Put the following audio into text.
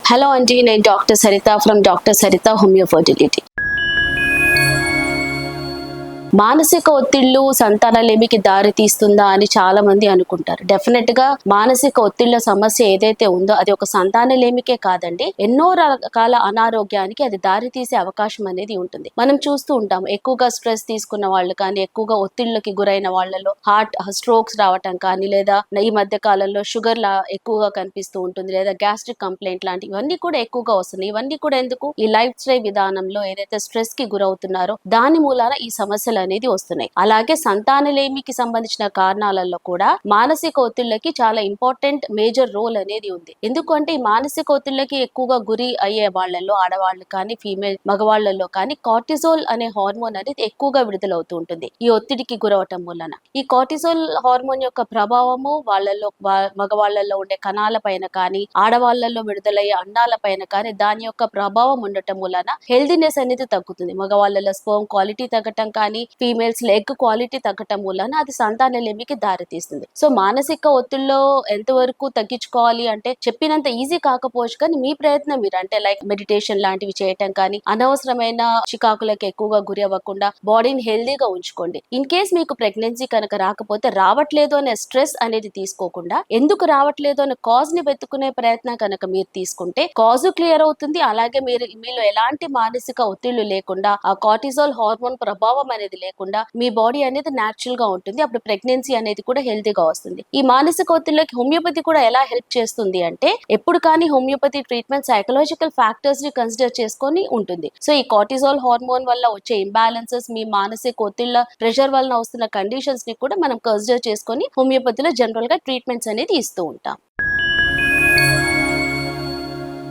Hello అండి, నేను doctor Saritha from doctor Saritha homeo fertility. మానసిక ఒత్తిళ్లు సంతానలేమికి దారి తీస్తుందా అని చాలా మంది అనుకుంటారు. డెఫినెట్ గా మానసిక ఒత్తిళ్ల సమస్య ఏదైతే ఉందో అది ఒక సంతానలేమికే కాదండి, ఎన్నో రకాల అనారోగ్యానికి అది దారి తీసే అవకాశం అనేది ఉంటుంది. మనం చూస్తూ ఉంటాం, ఎక్కువగా స్ట్రెస్ తీసుకున్న వాళ్ళు కానీ, ఎక్కువగా ఒత్తిళ్లకి గురైన వాళ్ళలో హార్ట్ స్ట్రోక్స్ రావటం కానీ, లేదా ఈ మధ్య కాలంలో షుగర్ ఎక్కువగా కనిపిస్తూ ఉంటుంది, లేదా గ్యాస్ట్రిక్ కంప్లైంట్ లాంటి ఇవన్నీ కూడా ఎక్కువగా వస్తున్నాయి. ఇవన్నీ కూడా ఎందుకు? ఈ లైఫ్ స్టైల్ విధానంలో ఏదైతే స్ట్రెస్ కి గురవుతున్నారో దాని మూలాన ఈ సమస్యలు అనేది వస్తున్నాయి. అలాగే సంతానలేమికి సంబంధించిన కారణాలలో కూడా మానసిక ఒత్తిళ్లకి చాలా ఇంపార్టెంట్ మేజర్ రోల్ అనేది ఉంది. ఎందుకంటే ఈ మానసిక ఒత్తిళ్లకి ఎక్కువగా గురి అయ్యే వాళ్ళలో, ఆడవాళ్ళు కానీ, మగవాళ్లలో కానీ కార్టిజోల్ అనే హార్మోన్ అనేది ఎక్కువగా విడుదలవుతూ ఉంటుంది ఈ ఒత్తిడికి గురవటం వలన. ఈ కార్టిజోల్ హార్మోన్ యొక్క ప్రభావము వాళ్ళలో మగవాళ్లలో ఉండే కణాల పైన కానీ, ఆడవాళ్లలో విడుదలయ్యే అండాల పైన కానీ దాని యొక్క ప్రభావం ఉండటం వలన హెల్దీనెస్ అనేది తగ్గుతుంది. మగవాళ్లలో స్పర్మ్ క్వాలిటీ తగ్గటం కానీ, ఫీమేల్స్ లో ఎగ్ క్వాలిటీ తగ్గటం వలన అది సంతానలేమికి దారితీస్తుంది. సో మానసిక ఒత్తిడిలో ఎంతవరకు తగ్గించుకోవాలి అంటే చెప్పినంత ఈజీ కాకపోవచ్చు, కానీ మీ ప్రయత్నం మీరు, అంటే లైక్ మెడిటేషన్ లాంటివి చేయటం కానీ, అనవసరమైన చికాకులకు ఎక్కువగా గురి అవ్వకుండా బాడీని హెల్దీగా ఉంచుకోండి. ఇన్ కేస్ మీకు ప్రెగ్నెన్సీ కనుక రాకపోతే రావట్లేదు అనే స్ట్రెస్ అనేది తీసుకోకుండా, ఎందుకు రావట్లేదు అనే కాజ్ ని వెతుకునే ప్రయత్నం కనుక మీరు తీసుకుంటే కాజ్ క్లియర్ అవుతుంది. అలాగే మీలో ఎలాంటి మానసిక ఒత్తిళ్లు లేకుండా, ఆ కార్టిజోల్ హార్మోన్ ప్రభావం అనేది లేకుండా మీ బాడీ అనేది న్యాచురల్ గా ఉంటుంది. అప్పుడు ప్రెగ్నెన్సీ అనేది కూడా హెల్తీగా వస్తుంది. ఈ మానసిక ఒత్తిడికి హోమియోపతి కూడా ఎలా హెల్ప్ చేస్తుంది అంటే, ఎప్పుడు కానీ హోమియోపతి ట్రీట్మెంట్ సైకలాజికల్ ఫ్యాక్టర్స్ ని కన్సిడర్ చేసుకొని ఉంటుంది. సో ఈ కార్టిజోల్ హార్మోన్ వల్ల వచ్చే ఇంబ్యాలెన్సెస్, మీ మానసిక ఒత్తిళ్ల ప్రెషర్ వలన వస్తున్న కండిషన్స్ ని కూడా మనం కన్సిడర్ చేసుకొని హోమియోపతిలో జనరల్ గా ట్రీట్మెంట్స్ అనేది ఇస్తూ ఉంటాం.